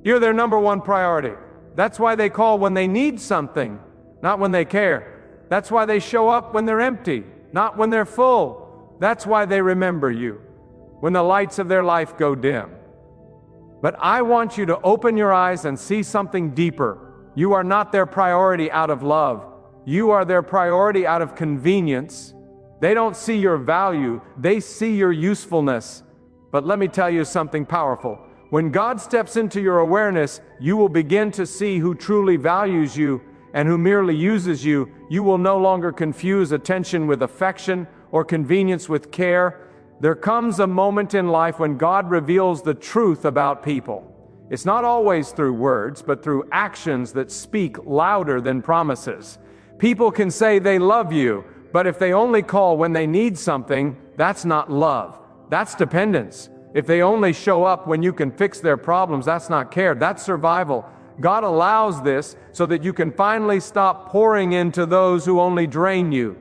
You're their number one priority. That's why they call when they need something, not when they care. That's why they show up when they're empty, not when they're full. That's why they remember you when the lights of their life go dim. But I want you to open your eyes and see something deeper. You are not their priority out of love. You are their priority out of convenience. They don't see your value, they see your usefulness. But let me tell you something powerful. When God steps into your awareness, you will begin to see who truly values you and who merely uses you. You will no longer confuse attention with affection or convenience with care. There comes a moment in life when God reveals the truth about people. It's not always through words, but through actions that speak louder than promises. People can say they love you, but if they only call when they need something, that's not love. That's dependence. If they only show up when you can fix their problems, that's not care. That's survival. God allows this so that you can finally stop pouring into those who only drain you.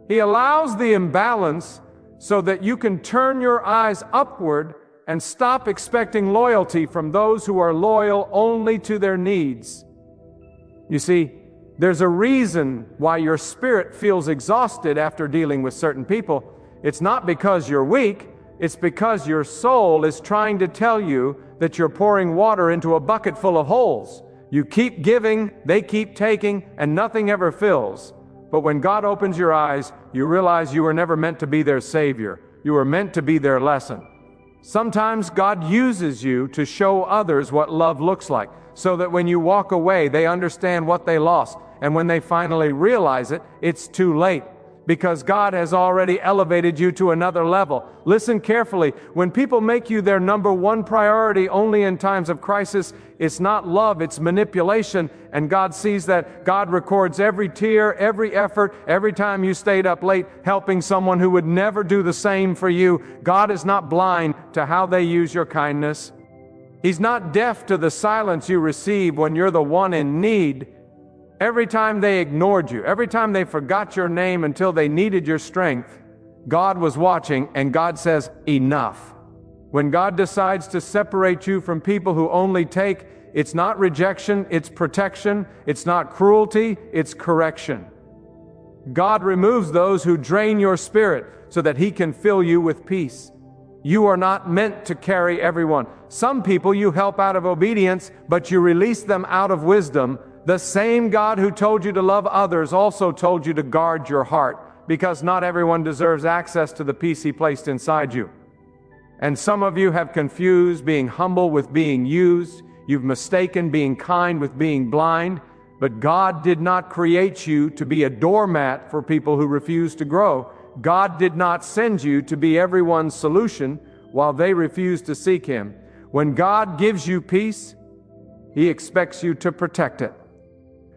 He allows the imbalance so that you can turn your eyes upward and stop expecting loyalty from those who are loyal only to their needs. You see, there's a reason why your spirit feels exhausted after dealing with certain people. It's not because you're weak, it's because your soul is trying to tell you that you're pouring water into a bucket full of holes. You keep giving, they keep taking, and nothing ever fills. But when God opens your eyes, you realize you were never meant to be their savior. You were meant to be their lesson. Sometimes God uses you to show others what love looks like, so that when you walk away, they understand what they lost. And when they finally realize it, it's too late, because God has already elevated you to another level. Listen carefully. When people make you their number one priority only in times of crisis, it's not love, it's manipulation. And God sees that. God records every tear, every effort, every time you stayed up late helping someone who would never do the same for you. God is not blind to how they use your kindness. He's not deaf to the silence you receive when you're the one in need. Every time they ignored you, every time they forgot your name until they needed your strength, God was watching, and God says, enough. When God decides to separate you from people who only take, it's not rejection, it's protection. It's not cruelty, it's correction. God removes those who drain your spirit so that He can fill you with peace. You are not meant to carry everyone. Some people you help out of obedience, but you release them out of wisdom. The same God who told you to love others also told you to guard your heart, because not everyone deserves access to the peace He placed inside you. And some of you have confused being humble with being used. You've mistaken being kind with being blind. But God did not create you to be a doormat for people who refuse to grow. God did not send you to be everyone's solution while they refuse to seek Him. When God gives you peace, He expects you to protect it.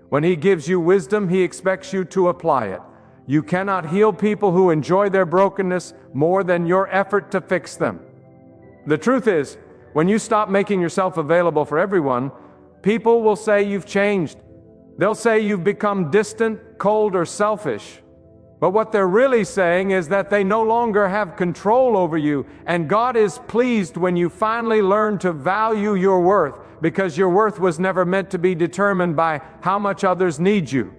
When He gives you wisdom, He expects you to apply it. You cannot heal people who enjoy their brokenness more than your effort to fix them. The truth is, when you stop making yourself available for everyone, people will say you've changed. They'll say you've become distant, cold, or selfish. But what they're really saying is that they no longer have control over you, and God is pleased when you finally learn to value your worth, because your worth was never meant to be determined by how much others need you.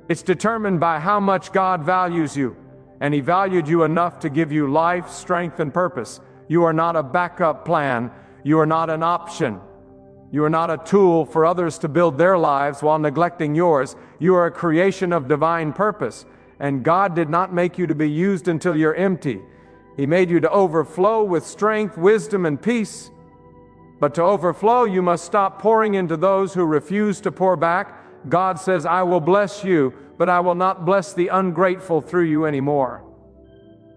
It's determined by how much God values you, and He valued you enough to give you life, strength, and purpose. You are not a backup plan. You are not an option. You are not a tool for others to build their lives while neglecting yours. You are a creation of divine purpose, and God did not make you to be used until you're empty. He made you to overflow with strength, wisdom, and peace. But to overflow, you must stop pouring into those who refuse to pour back. God says, I will bless you, but I will not bless the ungrateful through you anymore.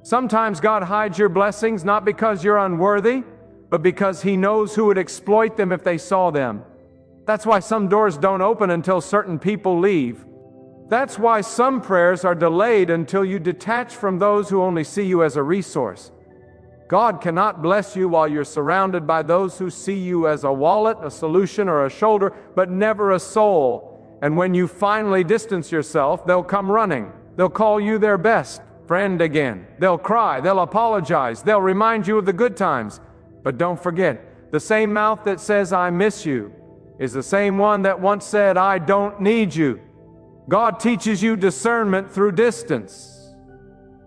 Sometimes God hides your blessings not because you're unworthy, but because He knows who would exploit them if they saw them. That's why some doors don't open until certain people leave. That's why some prayers are delayed until you detach from those who only see you as a resource. God cannot bless you while you're surrounded by those who see you as a wallet, a solution, or a shoulder, but never a soul. And when you finally distance yourself, they'll come running. They'll call you their best friend again. They'll cry, they'll apologize, they'll remind you of the good times. But don't forget, The same mouth that says, "I miss you," is the same one that once said, "I don't need you." God teaches you discernment through distance.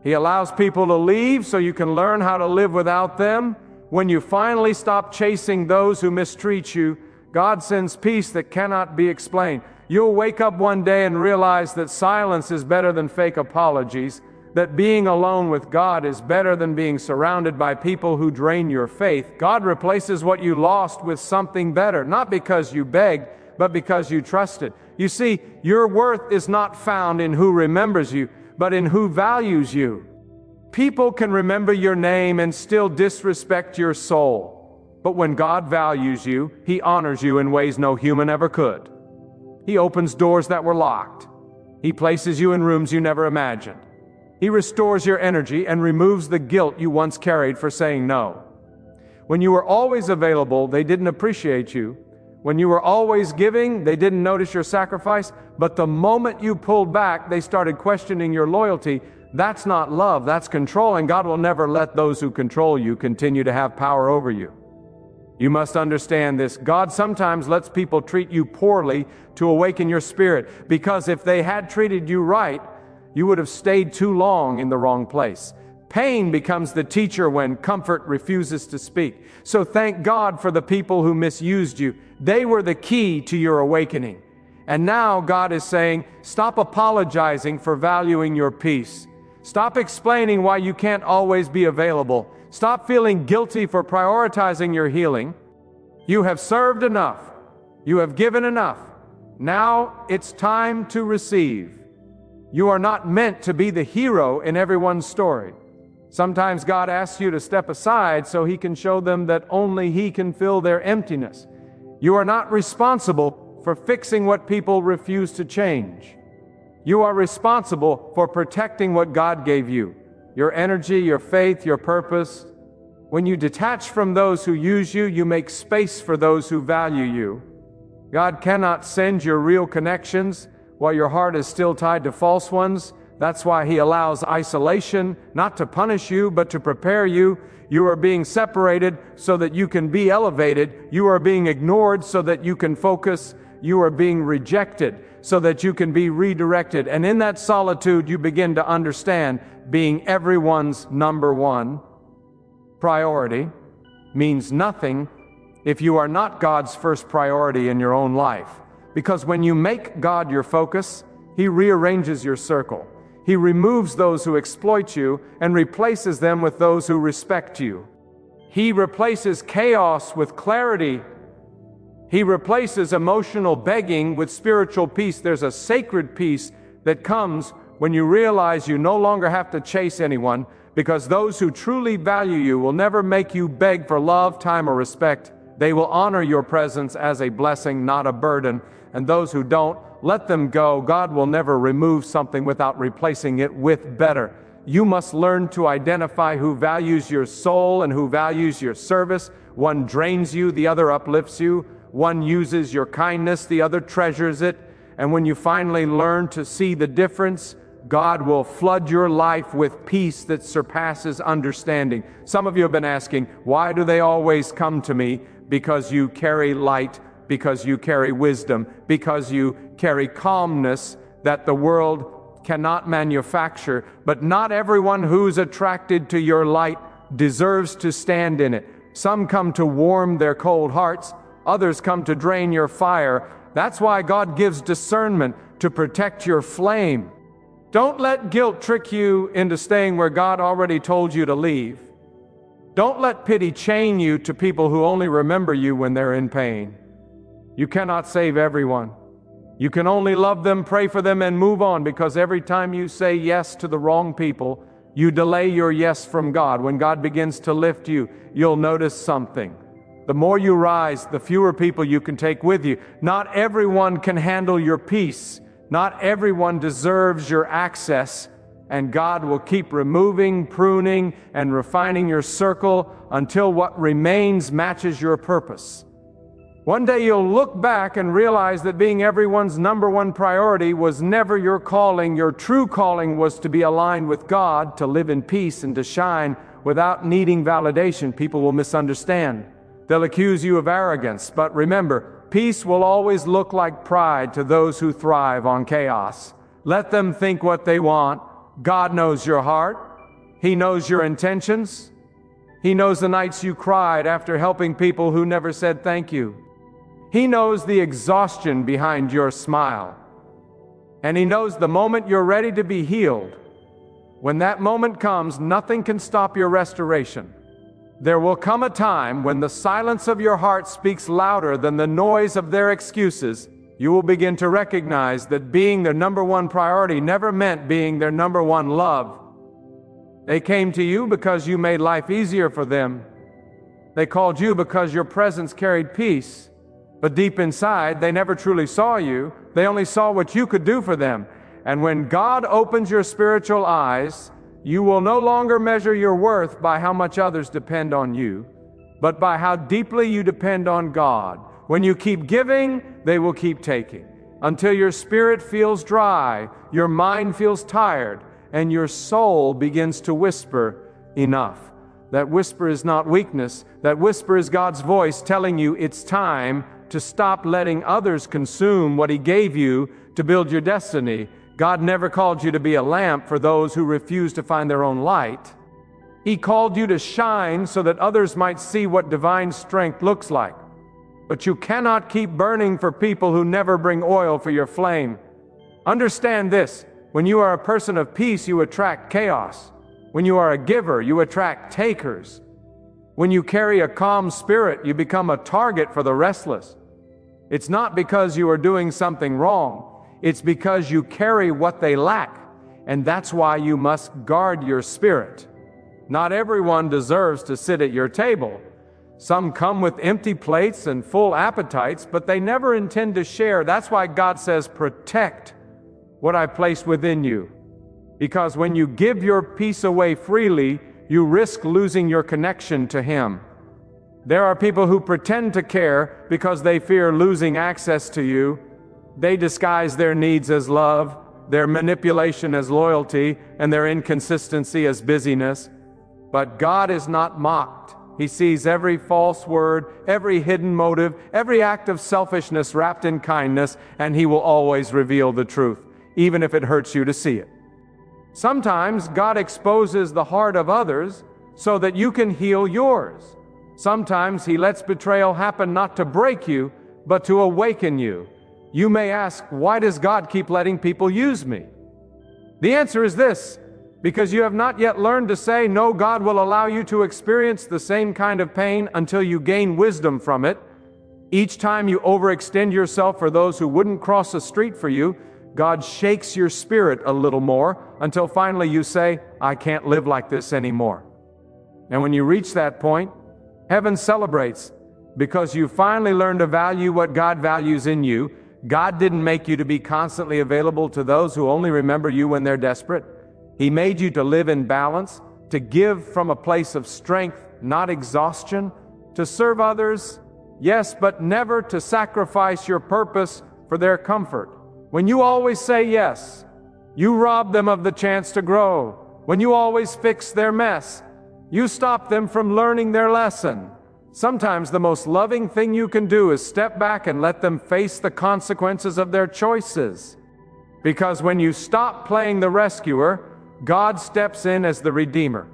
He allows people to leave so you can learn how to live without them. When you finally stop chasing those who mistreat you, God sends peace that cannot be explained. You'll wake up one day and realize that silence is better than fake apologies, that being alone with God is better than being surrounded by people who drain your faith. God replaces what you lost with something better, not because you begged, but because you trusted. You see, your worth is not found in who remembers you, but in who values you. People can remember your name and still disrespect your soul. But when God values you, He honors you in ways no human ever could. He opens doors that were locked. He places you in rooms you never imagined. He restores your energy and removes the guilt you once carried for saying no. When you were always available, they didn't appreciate you. When you were always giving, they didn't notice your sacrifice. But the moment you pulled back, they started questioning your loyalty. That's not love, that's control, and God will never let those who control you continue to have power over you. You must understand this. God sometimes lets people treat you poorly to awaken your spirit, because if they had treated you right, you would have stayed too long in the wrong place. Pain becomes the teacher when comfort refuses to speak. So thank God for the people who misused you. They were the key to your awakening. And now God is saying, stop apologizing for valuing your peace. Stop explaining why you can't always be available. Stop feeling guilty for prioritizing your healing. You have served enough. You have given enough. Now it's time to receive. You are not meant to be the hero in everyone's story. Sometimes God asks you to step aside so He can show them that only He can fill their emptiness. You are not responsible for fixing what people refuse to change. You are responsible for protecting what God gave you, your energy, your faith, your purpose. When you detach from those who use you, you make space for those who value you. God cannot send your real connections while your heart is still tied to false ones. That's why He allows isolation, not to punish you, but to prepare you. You are being separated so that you can be elevated. You are being ignored so that you can focus. You are being rejected so that you can be redirected. And in that solitude, you begin to understand being everyone's number one priority means nothing if you are not God's first priority in your own life. Because when you make God your focus, He rearranges your circle. He removes those who exploit you and replaces them with those who respect you. He replaces chaos with clarity. He replaces emotional begging with spiritual peace. There's a sacred peace that comes when you realize you no longer have to chase anyone, because those who truly value you will never make you beg for love, time, or respect. They will honor your presence as a blessing, not a burden. And those who don't, let them go. God will never remove something without replacing it with better. You must learn to identify who values your soul and who values your service. One drains you, the other uplifts you. One uses your kindness, the other treasures it. And when you finally learn to see the difference, God will flood your life with peace that surpasses understanding. Some of you have been asking, why do they always come to me? Because you carry light, because you carry wisdom, because you carry calmness that the world cannot manufacture. But not everyone who's attracted to your light deserves to stand in it. Some come to warm their cold hearts, others come to drain your fire. That's why God gives discernment to protect your flame. Don't let guilt trick you into staying where God already told you to leave. Don't let pity chain you to people who only remember you when they're in pain. You cannot save everyone. You can only love them, pray for them, and move on, because every time you say yes to the wrong people, you delay your yes from God. When God begins to lift you, you'll notice something. The more you rise, the fewer people you can take with you. Not everyone can handle your peace. Not everyone deserves your access. And God will keep removing, pruning, and refining your circle until what remains matches your purpose. One day you'll look back and realize that being everyone's number one priority was never your calling. Your true calling was to be aligned with God, to live in peace and to shine without needing validation. People will misunderstand. They'll accuse you of arrogance, but remember, peace will always look like pride to those who thrive on chaos. Let them think what they want. God knows your heart. He knows your intentions. He knows the nights you cried after helping people who never said thank you. He knows the exhaustion behind your smile. And He knows the moment you're ready to be healed. When that moment comes, nothing can stop your restoration. There will come a time when the silence of your heart speaks louder than the noise of their excuses. You will begin to recognize that being their number one priority never meant being their number one love. They came to you because you made life easier for them. They called you because your presence carried peace. But deep inside, they never truly saw you. They only saw what you could do for them. And when God opens your spiritual eyes, you will no longer measure your worth by how much others depend on you, but by how deeply you depend on God. When you keep giving, they will keep taking, until your spirit feels dry, your mind feels tired, and your soul begins to whisper, enough. That whisper is not weakness. That whisper is God's voice telling you it's time to stop letting others consume what He gave you to build your destiny. God never called you to be a lamp for those who refuse to find their own light. He called you to shine so that others might see what divine strength looks like. But you cannot keep burning for people who never bring oil for your flame. Understand this: when you are a person of peace, you attract chaos. When you are a giver, you attract takers. When you carry a calm spirit, you become a target for the restless. It's not because you are doing something wrong. It's because you carry what they lack, and that's why you must guard your spirit. Not everyone deserves to sit at your table. Some come with empty plates and full appetites, but they never intend to share. That's why God says, protect what I placed within you. Because when you give your peace away freely, you risk losing your connection to Him. There are people who pretend to care because they fear losing access to you. They disguise their needs as love, their manipulation as loyalty, and their inconsistency as busyness. But God is not mocked. He sees every false word, every hidden motive, every act of selfishness wrapped in kindness, and He will always reveal the truth, even if it hurts you to see it. Sometimes God exposes the heart of others so that you can heal yours. Sometimes He lets betrayal happen not to break you, but to awaken you. You may ask, why does God keep letting people use me? The answer is this: because you have not yet learned to say no. God will allow you to experience the same kind of pain until you gain wisdom from it. Each time you overextend yourself for those who wouldn't cross the street for you, God shakes your spirit a little more until finally you say, I can't live like this anymore. And when you reach that point, heaven celebrates because you finally learn to value what God values in you. God didn't make you to be constantly available to those who only remember you when they're desperate. He made you to live in balance, to give from a place of strength, not exhaustion, to serve others, yes, but never to sacrifice your purpose for their comfort. When you always say yes, you rob them of the chance to grow. When you always fix their mess, you stop them from learning their lesson. Sometimes the most loving thing you can do is step back and let them face the consequences of their choices. Because when you stop playing the rescuer, God steps in as the redeemer.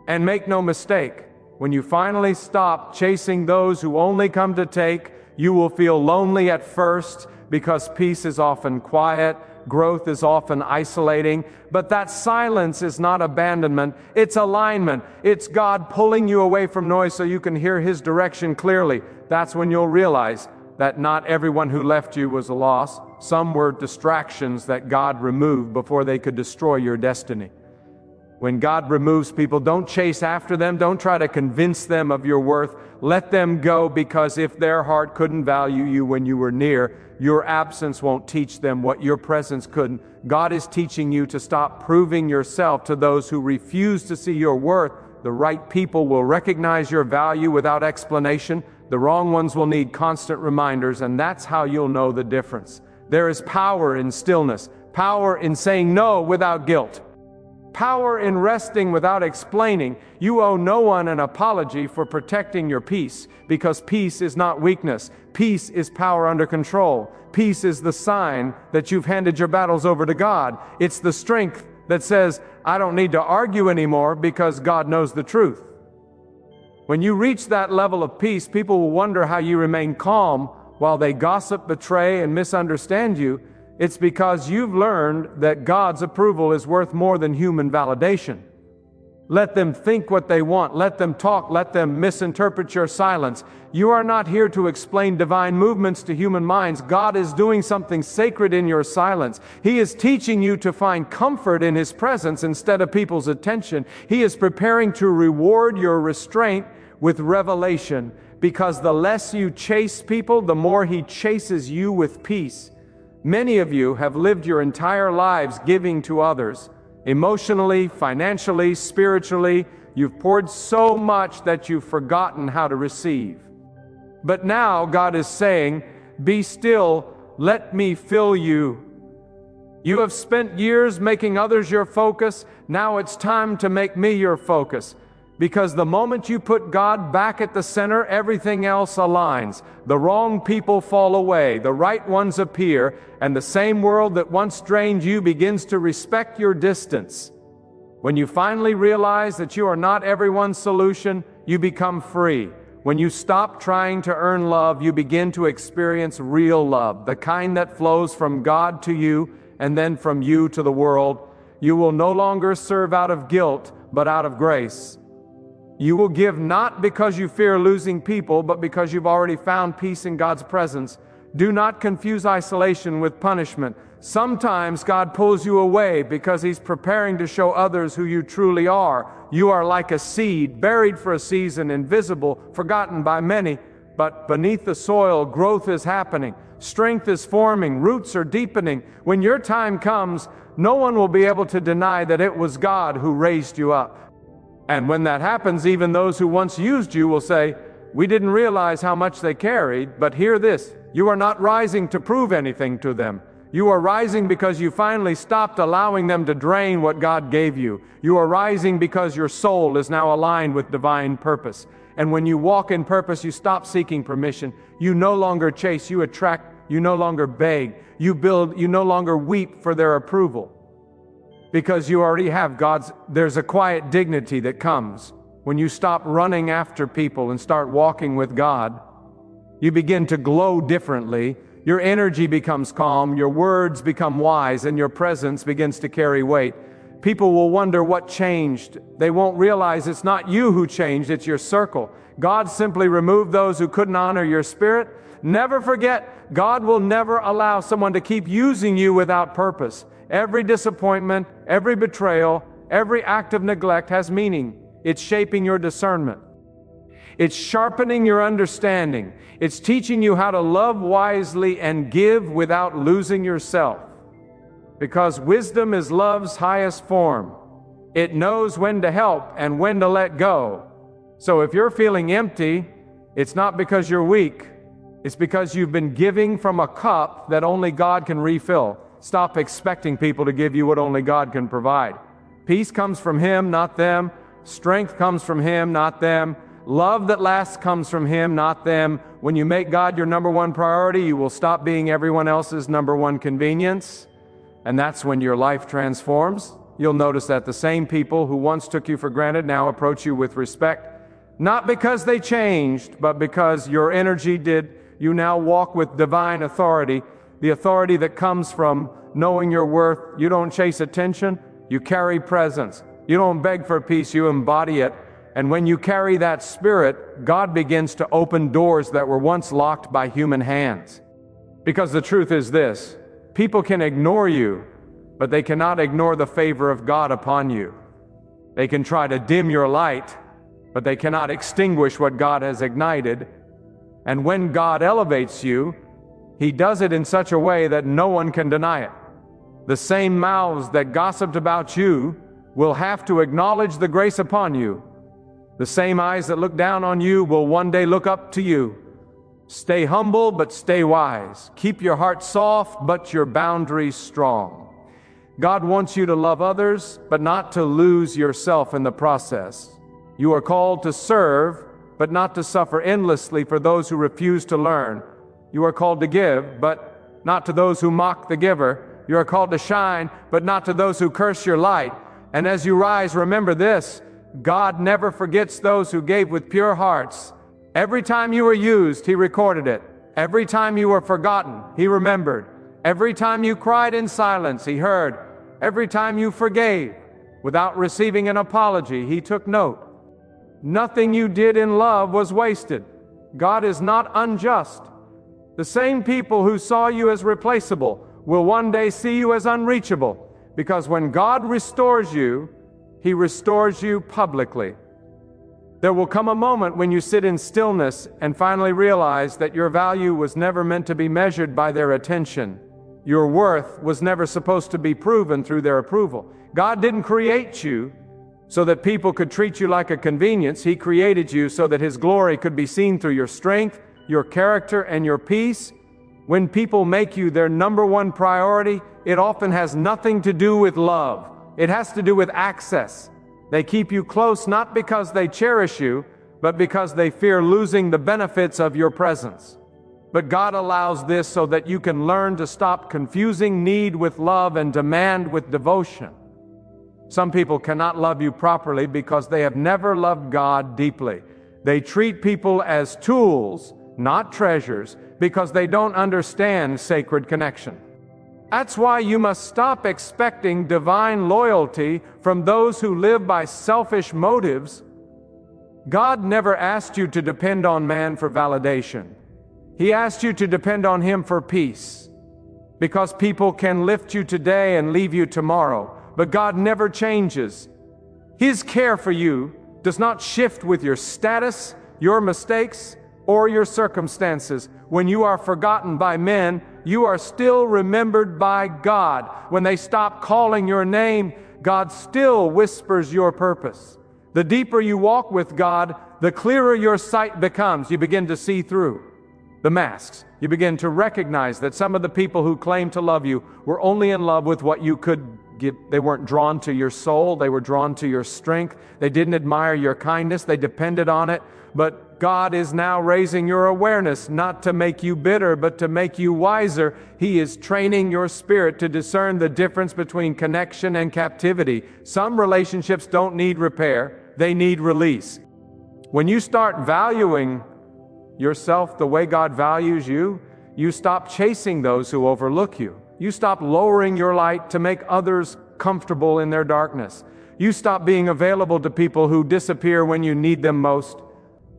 And make no mistake, when you finally stop chasing those who only come to take, you will feel lonely at first, because peace is often quiet, growth is often isolating, but that silence is not abandonment, it's alignment. It's God pulling you away from noise so you can hear His direction clearly. That's when you'll realize that not everyone who left you was a loss. Some were distractions that God removed before they could destroy your destiny. When God removes people, don't chase after them. Don't try to convince them of your worth. Let them go, because if their heart couldn't value you when you were near, your absence won't teach them what your presence couldn't. God is teaching you to stop proving yourself to those who refuse to see your worth. The right people will recognize your value without explanation. The wrong ones will need constant reminders, and that's how you'll know the difference. There is power in stillness, power in saying no without guilt. Power in resting without explaining. You owe no one an apology for protecting your peace, because peace is not weakness. Peace is power under control. Peace is the sign that you've handed your battles over to God. It's the strength that says, I don't need to argue anymore because God knows the truth. When you reach that level of peace, people will wonder how you remain calm while they gossip, betray, and misunderstand you. It's because you've learned that God's approval is worth more than human validation. Let them think what they want. Let them talk. Let them misinterpret your silence. You are not here to explain divine movements to human minds. God is doing something sacred in your silence. He is teaching you to find comfort in His presence instead of people's attention. He is preparing to reward your restraint with revelation, because the less you chase people, the more He chases you with peace. Many of you have lived your entire lives giving to others. Emotionally, financially, spiritually, you've poured so much that you've forgotten how to receive. But now God is saying, be still, let me fill you. You have spent years making others your focus. Now it's time to make me your focus. Because the moment you put God back at the center, everything else aligns. The wrong people fall away, the right ones appear, and the same world that once drained you begins to respect your distance. When you finally realize that you are not everyone's solution, you become free. When you stop trying to earn love, you begin to experience real love, the kind that flows from God to you and then from you to the world. You will no longer serve out of guilt, but out of grace. You will give not because you fear losing people, but because you've already found peace in God's presence. Do not confuse isolation with punishment. Sometimes God pulls you away because He's preparing to show others who you truly are. You are like a seed, buried for a season, invisible, forgotten by many. But beneath the soil, growth is happening. Strength is forming. Roots are deepening. When your time comes, no one will be able to deny that it was God who raised you up. And when that happens, even those who once used you will say, we didn't realize how much they carried, but hear this, you are not rising to prove anything to them. You are rising because you finally stopped allowing them to drain what God gave you. You are rising because your soul is now aligned with divine purpose. And when you walk in purpose, you stop seeking permission. You no longer chase, you attract, you no longer beg, you build, you no longer weep for their approval. Because you already have there's a quiet dignity that comes when you stop running after people and start walking with God. You begin to glow differently. Your energy becomes calm, your words become wise, and your presence begins to carry weight. People will wonder what changed. They won't realize it's not you who changed, it's your circle. God simply removed those who couldn't honor your spirit. Never forget, God will never allow someone to keep using you without purpose. Every disappointment, every betrayal, every act of neglect has meaning. It's shaping your discernment. It's sharpening your understanding. It's teaching you how to love wisely and give without losing yourself. Because wisdom is love's highest form. It knows when to help and when to let go. So if you're feeling empty, it's not because you're weak. It's because you've been giving from a cup that only God can refill. Stop expecting people to give you what only God can provide. Peace comes from Him, not them. Strength comes from Him, not them. Love that lasts comes from Him, not them. When you make God your number one priority, you will stop being everyone else's number one convenience. And that's when your life transforms. You'll notice that the same people who once took you for granted now approach you with respect. Not because they changed, but because your energy did. You now walk with divine authority. The authority that comes from knowing your worth. You don't chase attention, you carry presence. You don't beg for peace, you embody it. And when you carry that spirit, God begins to open doors that were once locked by human hands. Because the truth is this, people can ignore you, but they cannot ignore the favor of God upon you. They can try to dim your light, but they cannot extinguish what God has ignited. And when God elevates you, He does it in such a way that no one can deny it. The same mouths that gossiped about you will have to acknowledge the grace upon you. The same eyes that look down on you will one day look up to you. Stay humble, but stay wise. Keep your heart soft, but your boundaries strong. God wants you to love others, but not to lose yourself in the process. You are called to serve, but not to suffer endlessly for those who refuse to learn. You are called to give, but not to those who mock the giver. You are called to shine, but not to those who curse your light. And as you rise, remember this: God never forgets those who gave with pure hearts. Every time you were used, He recorded it. Every time you were forgotten, He remembered. Every time you cried in silence, He heard. Every time you forgave without receiving an apology, He took note. Nothing you did in love was wasted. God is not unjust. The same people who saw you as replaceable will one day see you as unreachable, because when God restores you, He restores you publicly. There will come a moment when you sit in stillness and finally realize that your value was never meant to be measured by their attention. Your worth was never supposed to be proven through their approval. God didn't create you so that people could treat you like a convenience. He created you so that His glory could be seen through your strength, your character, and your peace. When people make you their number one priority, it often has nothing to do with love. It has to do with access. They keep you close not because they cherish you, but because they fear losing the benefits of your presence. But God allows this so that you can learn to stop confusing need with love and demand with devotion. Some people cannot love you properly because they have never loved God deeply. They treat people as tools, not treasures, because they don't understand sacred connection. That's why you must stop expecting divine loyalty from those who live by selfish motives. God never asked you to depend on man for validation. He asked you to depend on Him for peace. Because people can lift you today and leave you tomorrow, but God never changes. His care for you does not shift with your status, your mistakes, or your circumstances. When you are forgotten by men, you are still remembered by God. When they stop calling your name, God still whispers your purpose. The deeper you walk with God, the clearer your sight becomes. You begin to see through the masks. You begin to recognize that some of the people who claim to love you were only in love with what you could give. They weren't drawn to your soul. They were drawn to your strength. They didn't admire your kindness. They depended on it. But God is now raising your awareness, not to make you bitter, but to make you wiser. He is training your spirit to discern the difference between connection and captivity. Some relationships don't need repair. They need release. When you start valuing yourself the way God values you, you stop chasing those who overlook you. You stop lowering your light to make others comfortable in their darkness. You stop being available to people who disappear when you need them most.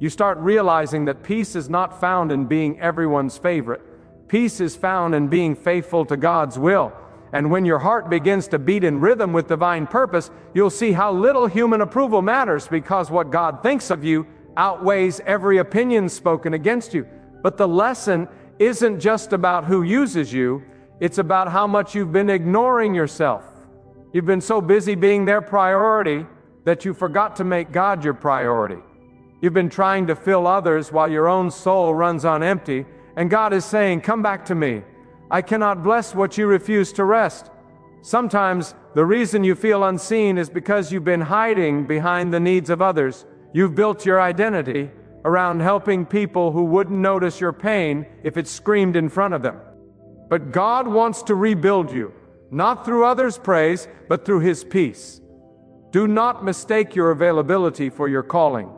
You start realizing that peace is not found in being everyone's favorite. Peace is found in being faithful to God's will. And when your heart begins to beat in rhythm with divine purpose, you'll see how little human approval matters, because what God thinks of you outweighs every opinion spoken against you. But the lesson isn't just about who uses you, it's about how much you've been ignoring yourself. You've been so busy being their priority that you forgot to make God your priority. You've been trying to fill others while your own soul runs on empty, and God is saying, "Come back to me. I cannot bless what you refuse to rest." Sometimes the reason you feel unseen is because you've been hiding behind the needs of others. You've built your identity around helping people who wouldn't notice your pain if it screamed in front of them. But God wants to rebuild you, not through others' praise, but through His peace. Do not mistake your availability for your calling.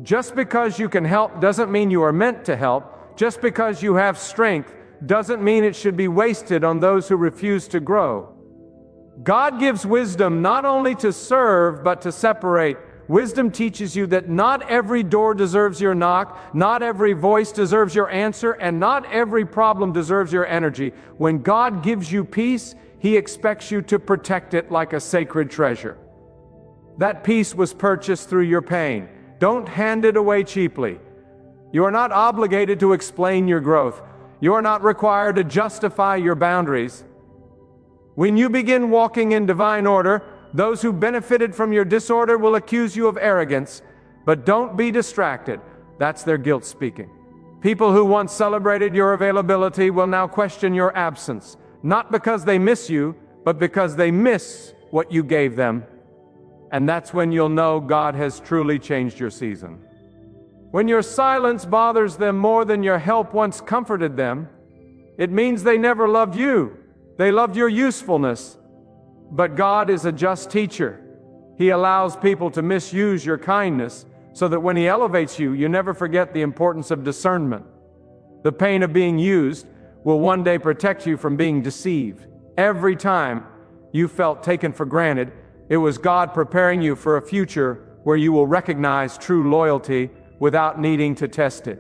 Just because you can help doesn't mean you are meant to help. Just because you have strength doesn't mean it should be wasted on those who refuse to grow. God gives wisdom not only to serve, but to separate. Wisdom teaches you that not every door deserves your knock, not every voice deserves your answer, and not every problem deserves your energy. When God gives you peace, He expects you to protect it like a sacred treasure. That peace was purchased through your pain. Don't hand it away cheaply. You are not obligated to explain your growth. You are not required to justify your boundaries. When you begin walking in divine order, those who benefited from your disorder will accuse you of arrogance, but don't be distracted. That's their guilt speaking. People who once celebrated your availability will now question your absence, not because they miss you, but because they miss what you gave them. And that's when you'll know God has truly changed your season. When your silence bothers them more than your help once comforted them, it means they never loved you. They loved your usefulness. But God is a just teacher. He allows people to misuse your kindness so that when He elevates you, you never forget the importance of discernment. The pain of being used will one day protect you from being deceived. Every time you felt taken for granted, it was God preparing you for a future where you will recognize true loyalty without needing to test it.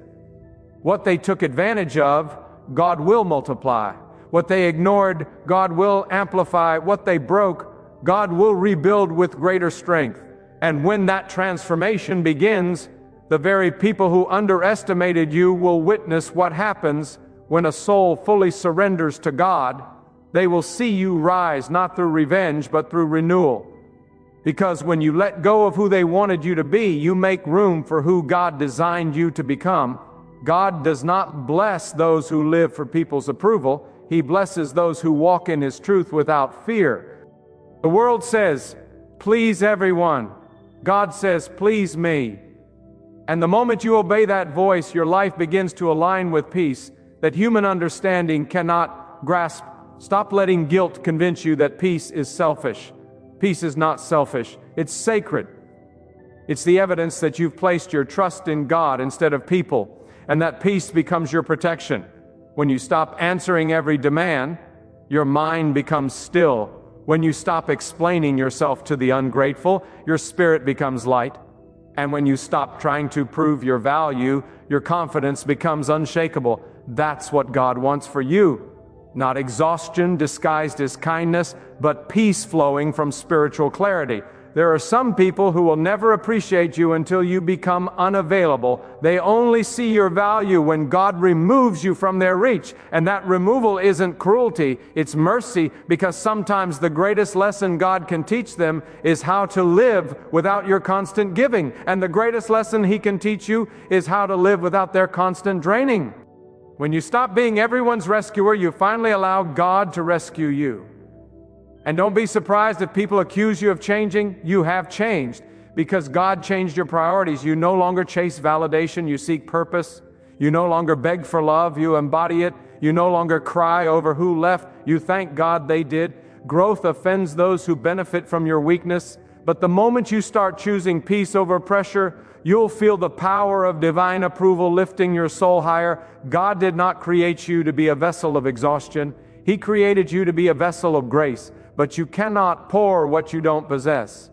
What they took advantage of, God will multiply. What they ignored, God will amplify. What they broke, God will rebuild with greater strength. And when that transformation begins, the very people who underestimated you will witness what happens when a soul fully surrenders to God. They will see you rise not through revenge, but through renewal. Because when you let go of who they wanted you to be, you make room for who God designed you to become. God does not bless those who live for people's approval. He blesses those who walk in His truth without fear. The world says, please everyone. God says, please me. And the moment you obey that voice, your life begins to align with peace that human understanding cannot grasp. Stop letting guilt convince you that peace is selfish. Peace is not selfish. It's sacred. It's the evidence that you've placed your trust in God instead of people, and that peace becomes your protection. When you stop answering every demand, your mind becomes still. When you stop explaining yourself to the ungrateful, your spirit becomes light. And when you stop trying to prove your value, your confidence becomes unshakable. That's what God wants for you. Not exhaustion disguised as kindness, but peace flowing from spiritual clarity. There are some people who will never appreciate you until you become unavailable. They only see your value when God removes you from their reach. And that removal isn't cruelty, it's mercy, because sometimes the greatest lesson God can teach them is how to live without your constant giving. And the greatest lesson He can teach you is how to live without their constant draining. When you stop being everyone's rescuer, you finally allow God to rescue you. And don't be surprised if people accuse you of changing. You have changed because God changed your priorities. You no longer chase validation, you seek purpose. You no longer beg for love, you embody it. You no longer cry over who left, you thank God they did. Growth offends those who benefit from your weakness. But the moment you start choosing peace over pressure, you'll feel the power of divine approval lifting your soul higher. God did not create you to be a vessel of exhaustion. He created you to be a vessel of grace. But you cannot pour what you don't possess.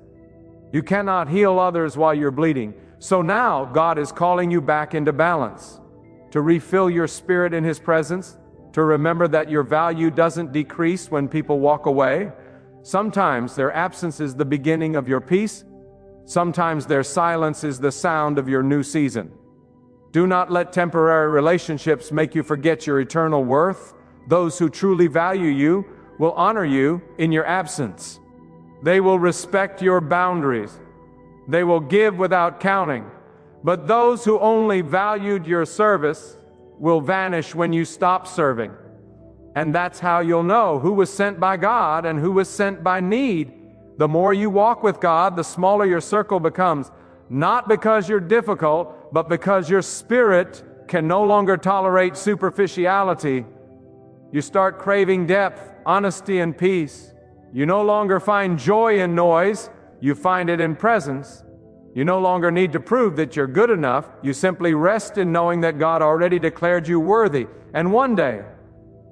You cannot heal others while you're bleeding. So now God is calling you back into balance, to refill your spirit in His presence, to remember that your value doesn't decrease when people walk away. Sometimes their absence is the beginning of your peace. Sometimes their silence is the sound of your new season. Do not let temporary relationships make you forget your eternal worth. Those who truly value you will honor you in your absence. They will respect your boundaries. They will give without counting. But those who only valued your service will vanish when you stop serving. And that's how you'll know who was sent by God and who was sent by need. The more you walk with God, the smaller your circle becomes. Not because you're difficult, but because your spirit can no longer tolerate superficiality. You start craving depth, honesty, and peace. You no longer find joy in noise, you find it in presence. You no longer need to prove that you're good enough. You simply rest in knowing that God already declared you worthy. And one day,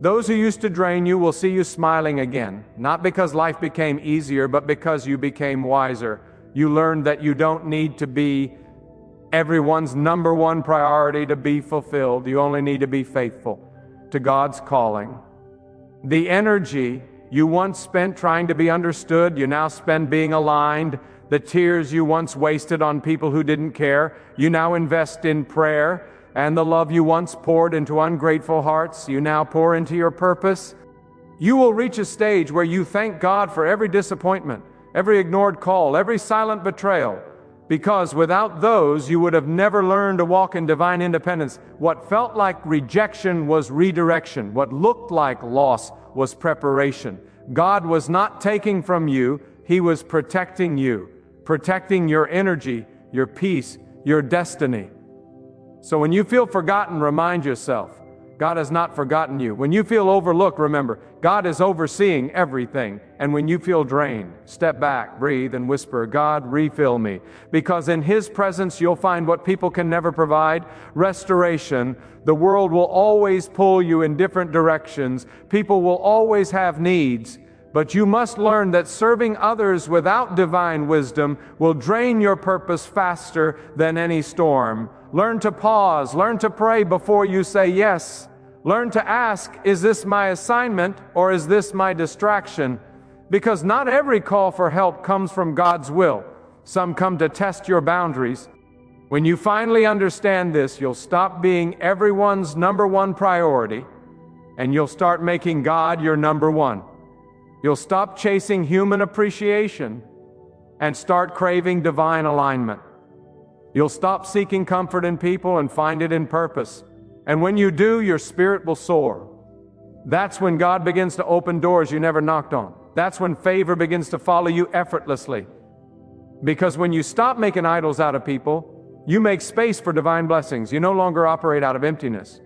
those who used to drain you will see you smiling again. Not because life became easier, but because you became wiser. You learned that you don't need to be everyone's number one priority to be fulfilled. You only need to be faithful to God's calling. The energy you once spent trying to be understood, you now spend being aligned. The tears you once wasted on people who didn't care, you now invest in prayer. And the love you once poured into ungrateful hearts, you now pour into your purpose. You will reach a stage where you thank God for every disappointment, every ignored call, every silent betrayal. Because without those, you would have never learned to walk in divine independence. What felt like rejection was redirection. What looked like loss was preparation. God was not taking from you, He was protecting you, protecting your energy, your peace, your destiny. So when you feel forgotten, remind yourself, God has not forgotten you. When you feel overlooked, remember, God is overseeing everything. And when you feel drained, step back, breathe, and whisper, God, refill me. Because in His presence, you'll find what people can never provide: restoration. The world will always pull you in different directions. People will always have needs. But you must learn that serving others without divine wisdom will drain your purpose faster than any storm. Learn to pause. Learn to pray before you say yes. Learn to ask, is this my assignment or is this my distraction? Because not every call for help comes from God's will. Some come to test your boundaries. When you finally understand this, you'll stop being everyone's number one priority, and you'll start making God your number one. You'll stop chasing human appreciation and start craving divine alignment. You'll stop seeking comfort in people and find it in purpose. And when you do, your spirit will soar. That's when God begins to open doors you never knocked on. That's when favor begins to follow you effortlessly. Because when you stop making idols out of people, you make space for divine blessings. You no longer operate out of emptiness.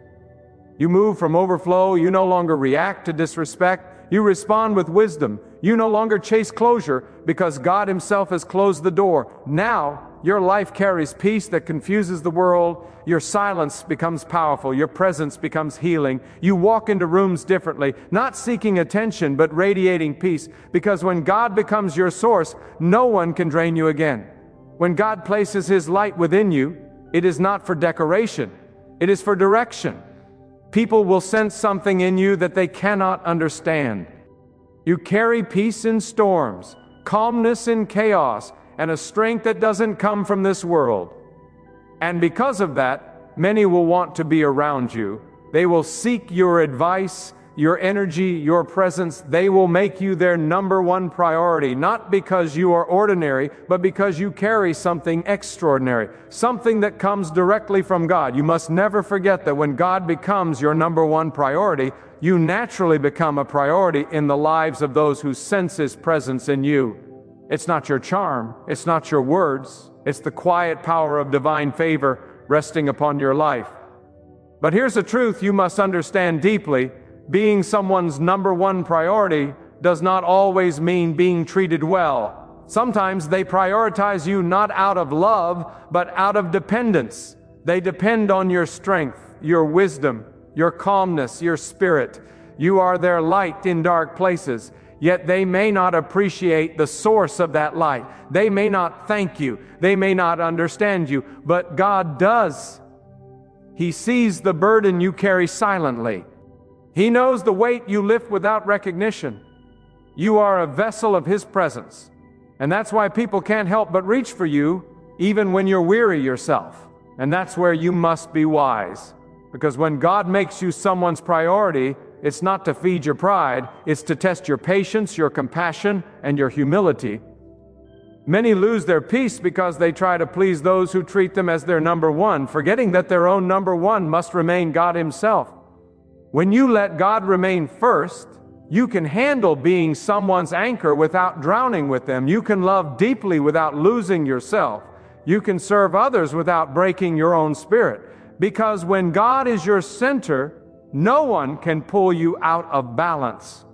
You move from overflow. You no longer react to disrespect. You respond with wisdom. You no longer chase closure because God Himself has closed the door. Now, your life carries peace that confuses the world. Your silence becomes powerful. Your presence becomes healing. You walk into rooms differently, not seeking attention, but radiating peace. Because when God becomes your source, no one can drain you again. When God places His light within you, it is not for decoration. It is for direction. People will sense something in you that they cannot understand. You carry peace in storms, calmness in chaos, and a strength that doesn't come from this world. And because of that, many will want to be around you. They will seek your advice, your energy, your presence. They will make you their number one priority, not because you are ordinary, but because you carry something extraordinary, something that comes directly from God. You must never forget that when God becomes your number one priority, you naturally become a priority in the lives of those who sense His presence in you. It's not your charm, it's not your words, it's the quiet power of divine favor resting upon your life. But here's the truth you must understand deeply. Being someone's number one priority does not always mean being treated well. Sometimes they prioritize you not out of love, but out of dependence. They depend on your strength, your wisdom, your calmness, your spirit. You are their light in dark places. Yet they may not appreciate the source of that light. They may not thank you. They may not understand you. But God does. He sees the burden you carry silently. He knows the weight you lift without recognition. You are a vessel of His presence. And that's why people can't help but reach for you, even when you're weary yourself. And that's where you must be wise. Because when God makes you someone's priority, it's not to feed your pride, it's to test your patience, your compassion, and your humility. Many lose their peace because they try to please those who treat them as their number one, forgetting that their own number one must remain God Himself. When you let God remain first, you can handle being someone's anchor without drowning with them. You can love deeply without losing yourself. You can serve others without breaking your own spirit. Because when God is your center, no one can pull you out of balance.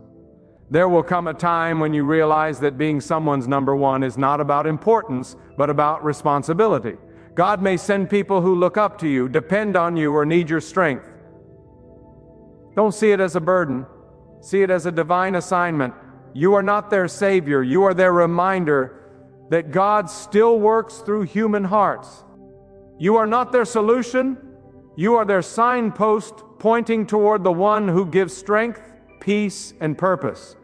There will come a time when you realize that being someone's number one is not about importance, but about responsibility. God may send people who look up to you, depend on you, or need your strength. Don't see it as a burden. See it as a divine assignment. You are not their savior. You are their reminder that God still works through human hearts. You are not their solution. You are their signpost pointing toward the one who gives strength, peace, and purpose.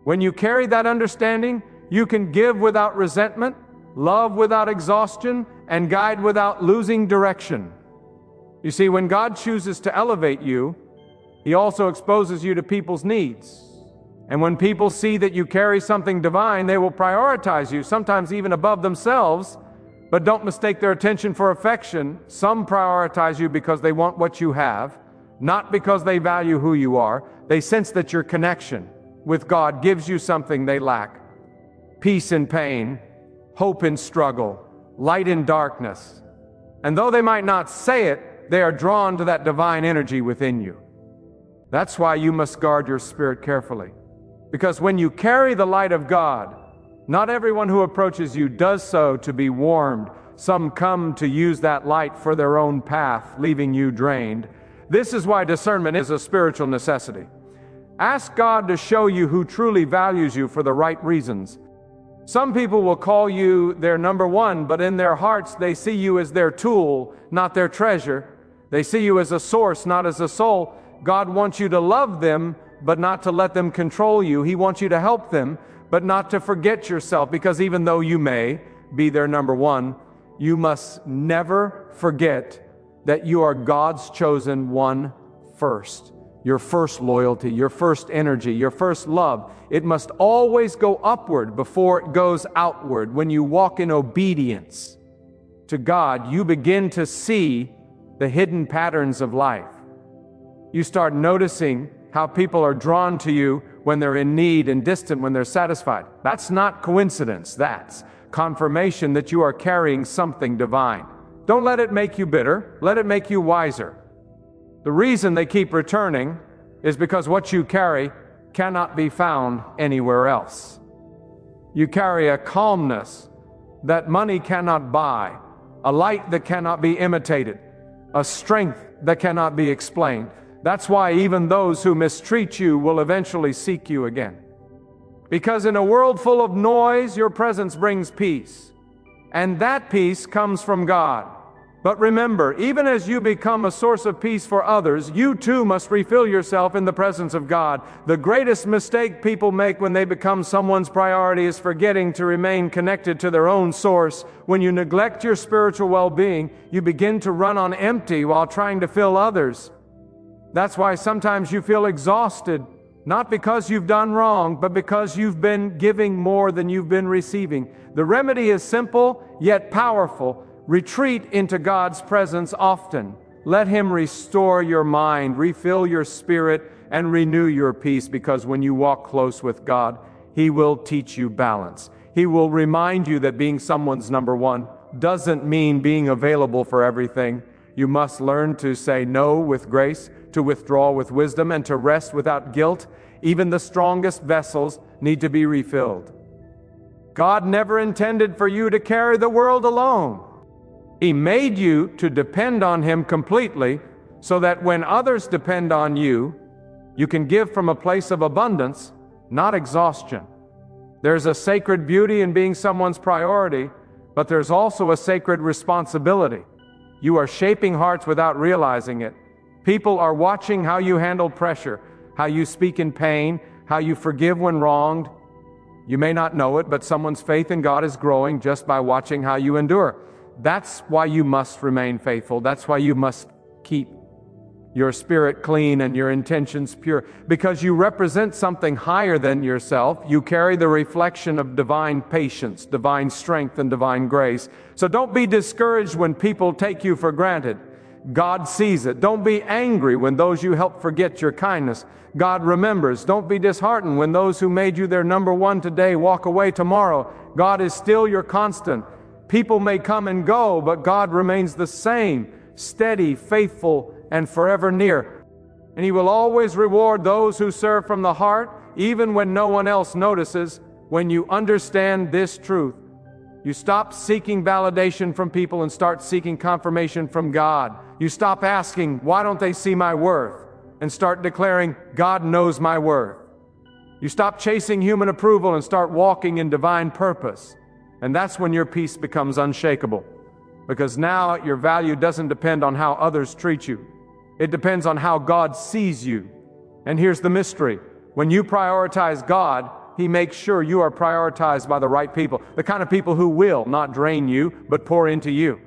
When you carry that understanding, you can give without resentment, love without exhaustion, and guide without losing direction. You see, when God chooses to elevate you, He also exposes you to people's needs. And when people see that you carry something divine, they will prioritize you, sometimes even above themselves. But don't mistake their attention for affection. Some prioritize you because they want what you have, not because they value who you are. They sense that your connection with God gives you something they lack. Peace in pain, hope in struggle, light in darkness. And though they might not say it, they are drawn to that divine energy within you. That's why you must guard your spirit carefully. Because when you carry the light of God, not everyone who approaches you does so to be warmed. Some come to use that light for their own path, leaving you drained. This is why discernment is a spiritual necessity. Ask God to show you who truly values you for the right reasons. Some people will call you their number one, but in their hearts they see you as their tool, not their treasure. They see you as a source, not as a soul. God wants you to love them, but not to let them control you. He wants you to help them, but not to forget yourself, because even though you may be their number one, you must never forget that you are God's chosen one first. Your first loyalty, your first energy, your first love. It must always go upward before it goes outward. When you walk in obedience to God, you begin to see the hidden patterns of life. You start noticing how people are drawn to you when they're in need and distant when they're satisfied. That's not coincidence. That's confirmation that you are carrying something divine. Don't let it make you bitter. Let it make you wiser. The reason they keep returning is because what you carry cannot be found anywhere else. You carry a calmness that money cannot buy, a light that cannot be imitated, a strength that cannot be explained. That's why even those who mistreat you will eventually seek you again. Because in a world full of noise, your presence brings peace. And that peace comes from God. But remember, even as you become a source of peace for others, you too must refill yourself in the presence of God. The greatest mistake people make when they become someone's priority is forgetting to remain connected to their own source. When you neglect your spiritual well-being, you begin to run on empty while trying to fill others. That's why sometimes you feel exhausted, not because you've done wrong, but because you've been giving more than you've been receiving. The remedy is simple, yet powerful. Retreat into God's presence often. Let Him restore your mind, refill your spirit, and renew your peace, because when you walk close with God, He will teach you balance. He will remind you that being someone's number one doesn't mean being available for everything. You must learn to say no with grace, to withdraw with wisdom, and to rest without guilt. Even the strongest vessels need to be refilled. God never intended for you to carry the world alone. He made you to depend on Him completely, so that when others depend on you, you can give from a place of abundance, not exhaustion. There's a sacred beauty in being someone's priority, but there's also a sacred responsibility. You are shaping hearts without realizing it. People are watching how you handle pressure, how you speak in pain, how you forgive when wronged. You may not know it, but someone's faith in God is growing just by watching how you endure. That's why you must remain faithful. That's why you must keep your spirit clean and your intentions pure. Because you represent something higher than yourself. You carry the reflection of divine patience, divine strength, and divine grace. So don't be discouraged when people take you for granted. God sees it. Don't be angry when those you help forget your kindness. God remembers. Don't be disheartened when those who made you their number one today walk away tomorrow. God is still your constant. People may come and go, but God remains the same, steady, faithful, and forever near. And He will always reward those who serve from the heart, even when no one else notices. When you understand this truth, you stop seeking validation from people and start seeking confirmation from God. You stop asking, why don't they see my worth? And start declaring, God knows my worth. You stop chasing human approval and start walking in divine purpose. And that's when your peace becomes unshakable. Because now your value doesn't depend on how others treat you. It depends on how God sees you. And here's the mystery. When you prioritize God, He makes sure you are prioritized by the right people. The kind of people who will not drain you, but pour into you.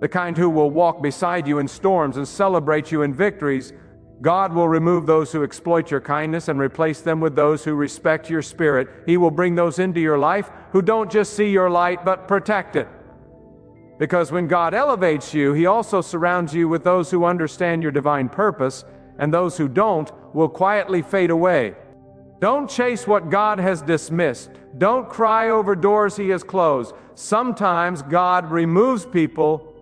The kind who will walk beside you in storms and celebrate you in victories. God will remove those who exploit your kindness and replace them with those who respect your spirit. He will bring those into your life who don't just see your light, but protect it. Because when God elevates you, He also surrounds you with those who understand your divine purpose, and those who don't will quietly fade away. Don't chase what God has dismissed. Don't cry over doors He has closed. Sometimes God removes people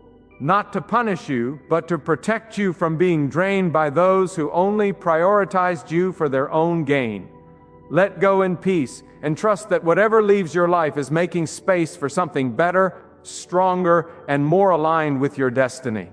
not to punish you, but to protect you from being drained by those who only prioritized you for their own gain. Let go in peace and trust that whatever leaves your life is making space for something better, stronger, and more aligned with your destiny.